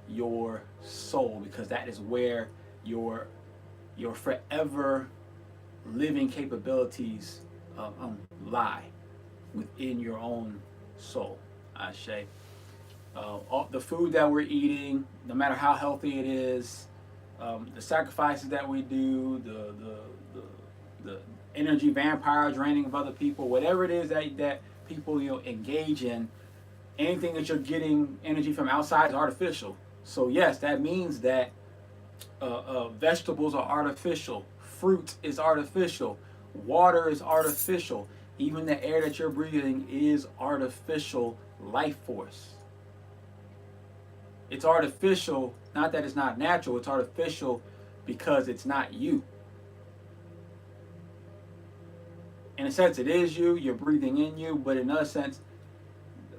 Speaker 2: your soul, because that is where your forever living capabilities lie, within your own soul. Ashe. All the food that we're eating, no matter how healthy it is, the sacrifices that we do, the energy vampire draining of other people, whatever it is that people engage in, anything that you're getting energy from outside is artificial. So yes, that means that vegetables are artificial, fruit is artificial, water is artificial, even the air that you're breathing is artificial life force. It's artificial, not that it's not natural, it's artificial because it's not you. In a sense, it is you, you're breathing in you, but in another sense,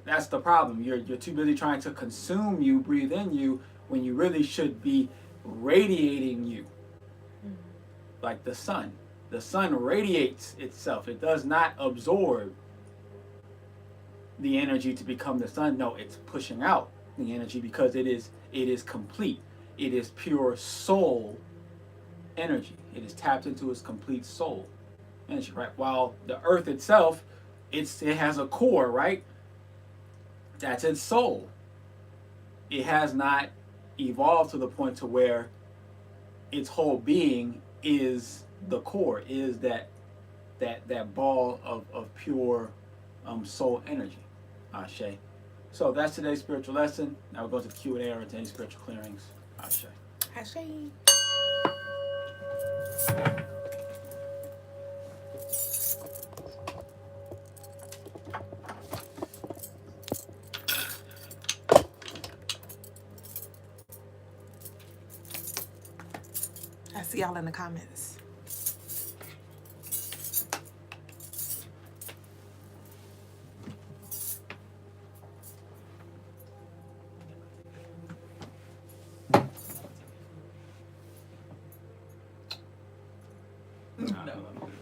Speaker 2: that's the problem. You're too busy trying to consume you, breathe in you, when you really should be radiating you. Like the sun. The sun radiates itself. It does not absorb the energy to become the sun. No, it's pushing out the energy because it is complete. It is pure soul energy. It is tapped into its complete soul energy, right? While the earth itself, it has a core, right? That's its soul. It has not evolved to the point to where its whole being is the core, is that ball of pure soul energy. Ashe. So that's today's spiritual lesson. Now we'll go to the Q&A or to any spiritual clearings. Ashe.
Speaker 1: Ashe. I see y'all in the comments.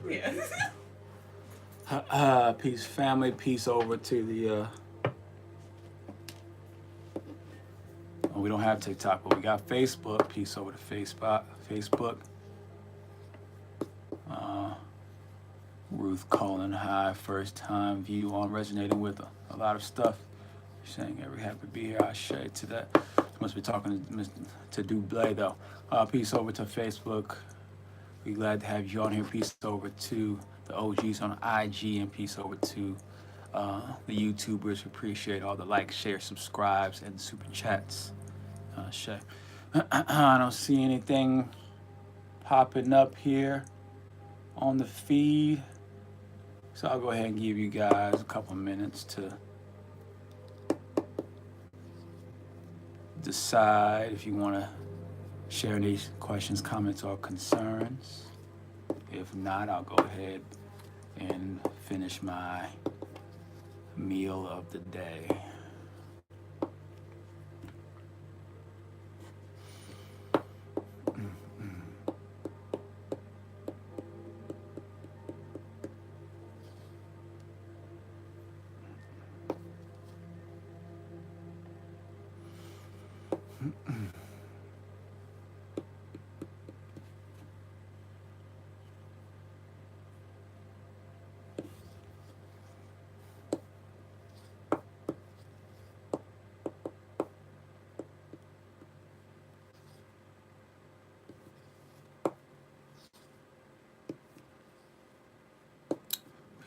Speaker 2: Yeah. Peace, family. Peace over to the. We don't have TikTok, but we got Facebook. Peace over to Facebook. Ruth calling, hi, first time view on, resonating with a lot of stuff. Saying every happy to be here. I share to that. Must be talking to Duüblé though. Peace over to Facebook. We're glad to have you on here. Peace over to the OGs on IG, and peace over to the YouTubers. Appreciate all the likes, shares, subscribes, and super chats. Share. I don't see anything popping up here on the feed, so I'll go ahead and give you guys a couple minutes to decide if you want to share any questions, comments, or concerns. If not, I'll go ahead and finish my meal of the day.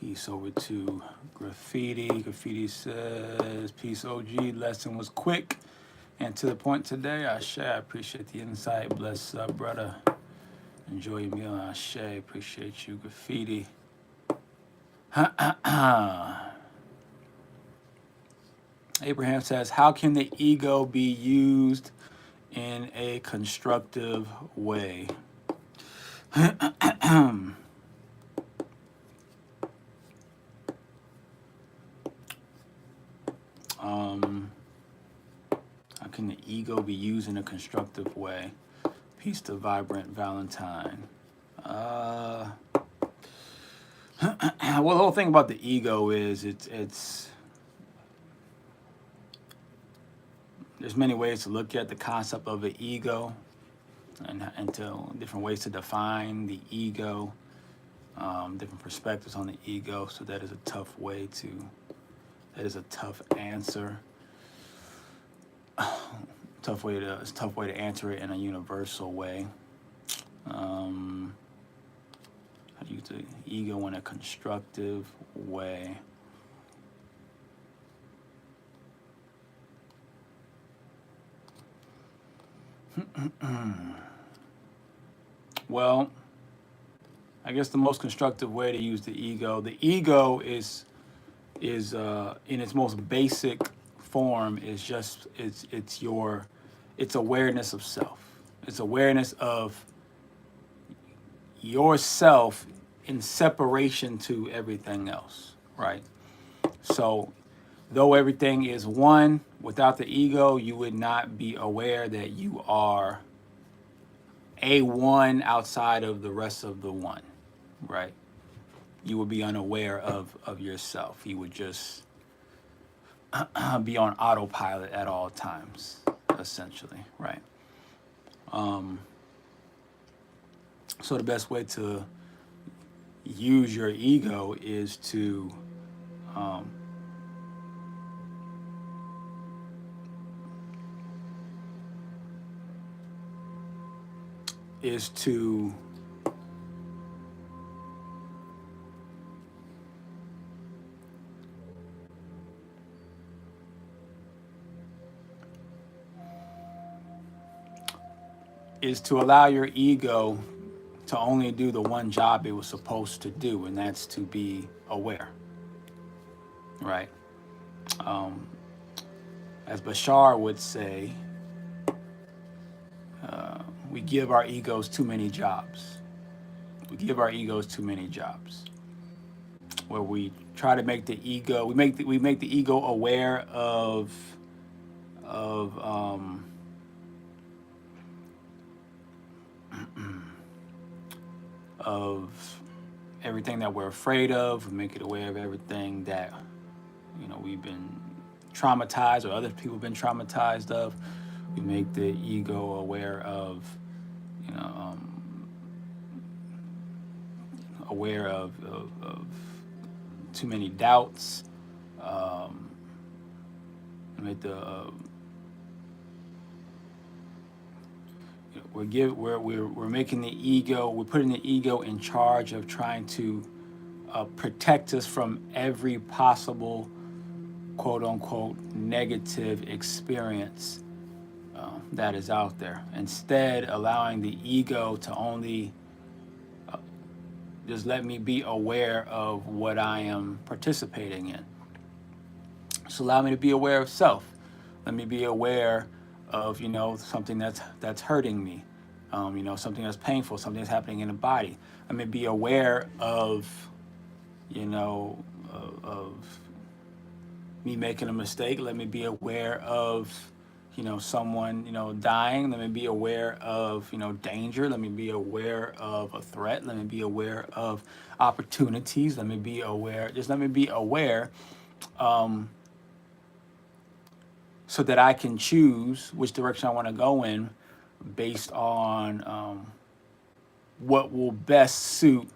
Speaker 2: Peace over to Graffiti. Graffiti says, peace OG, lesson was quick And to the point today, Ashe, I appreciate the insight. Bless up, brother. Enjoy your meal, Ashe. Appreciate you, Graffiti. Abraham says, how can the ego be used in a constructive way? How can the ego be used in a constructive way? Peace to Vibrant Valentine. Well, the whole thing about the ego is it's there's many ways to look at the concept of an ego, and to different ways to define the ego, different perspectives on the ego. So that is a tough answer. It's a tough way to answer it in a universal way. How do you use the ego in a constructive way? Well, I guess the most constructive way to use the ego is in its most basic form is just it's awareness of self. It's awareness of yourself in separation to everything else, right? So though everything is one, without the ego, you would not be aware that you are a one outside of the rest of the one, right? You would be unaware of yourself. You would just be on autopilot at all times, essentially, right? So the best way to use your ego is to to allow your ego to only do the one job it was supposed to do, and that's to be aware, right? As Bashar would say, we give our egos too many jobs. We give our egos too many jobs, where we try to make the ego, we make the ego aware of everything that we're afraid of. We make it aware of everything that, we've been traumatized or other people have been traumatized of. We make the ego aware of, aware of too many doubts. Make the we're making the ego, we're putting the ego in charge of trying to protect us from every possible quote unquote negative experience that is out there. Instead, allowing the ego to only just let me be aware of what I am participating in. So allow me to be aware of self. Let me be aware of, something that's hurting me, something that's painful, something that's happening in the body. Let me be aware of, of me making a mistake. Let me be aware of, someone, dying. Let me be aware of, danger. Let me be aware of a threat. Let me be aware of opportunities. Let me be aware. Just let me be aware. So that I can choose which direction I want to go in based on what will best suit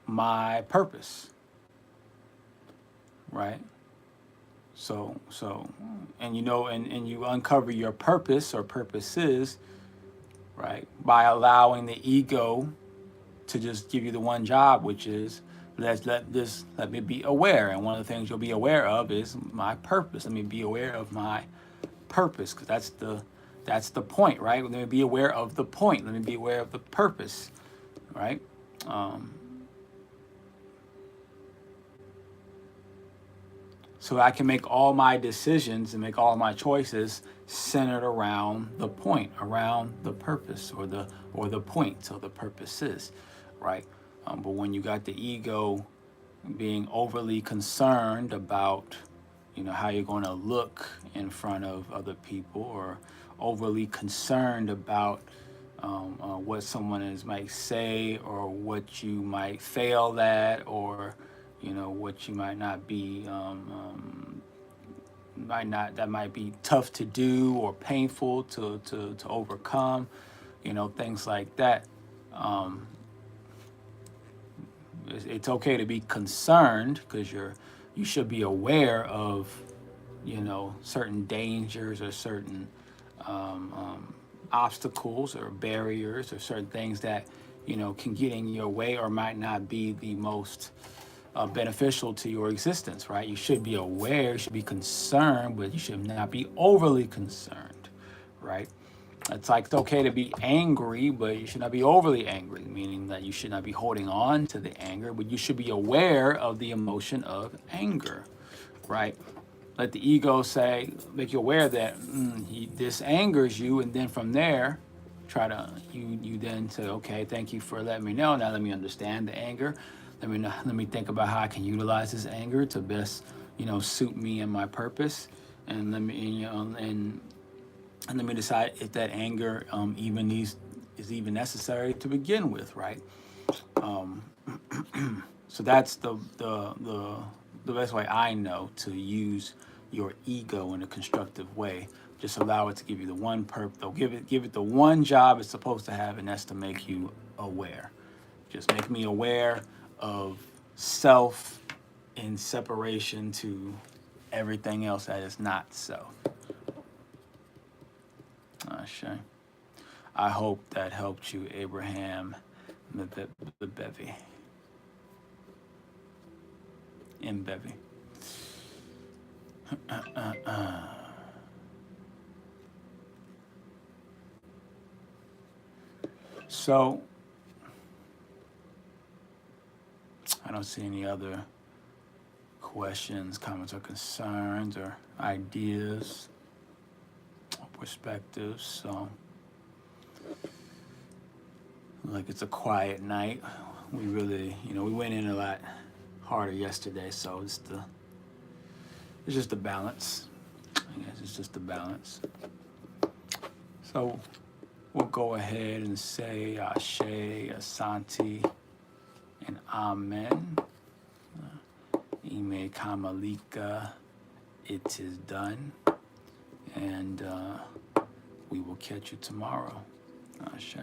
Speaker 2: my purpose, right? So, and you uncover your purpose or purposes, right, by allowing the ego to just give you the one job, which is let me be aware. And one of the things you'll be aware of is my purpose. Let me be aware of my purpose, because that's the point, right? Let me be aware of the point. Let me be aware of the purpose, right? So I can make all my decisions and make all my choices centered around the point, around the purpose, or the point, so the purpose is, right? But when you got the ego being overly concerned about, how you're going to look in front of other people, or overly concerned about what someone might say, or what you might fail at, or what you might not be that might be tough to do or painful to overcome, things like that. It's okay to be concerned, because you should be aware of certain dangers, or certain obstacles or barriers, or certain things that can get in your way, or might not be the most beneficial to your existence, right? You should be aware, you should be concerned, but you should not be overly concerned, right? It's like it's okay to be angry, but you should not be overly angry, meaning that you should not be holding on to the anger, but you should be aware of the emotion of anger, right? Let the ego make you aware that this angers you, and then from there, you then say, okay, thank you for letting me know. Now let me understand the anger. Let me think about how I can utilize this anger to best, suit me and my purpose, and let me decide if that anger is even necessary to begin with, right? So that's the best way I know to use your ego in a constructive way. Just allow it to give you the one purpose. They'll give it the one job it's supposed to have, and that's to make you aware. Just make me aware of self in separation to everything else that is not self. Sure. I hope that helped you, Abraham Mbevy. Mbevy. So, I don't see any other questions, comments, or concerns, or ideas, or perspectives. So, like, it's a quiet night. We really, we went in a lot harder yesterday, so it's just the balance. I guess it's just the balance. So we'll go ahead and say Ashe, Asante, and Amen. Ime Kamalika, it is done. And we will catch you tomorrow. Ashe.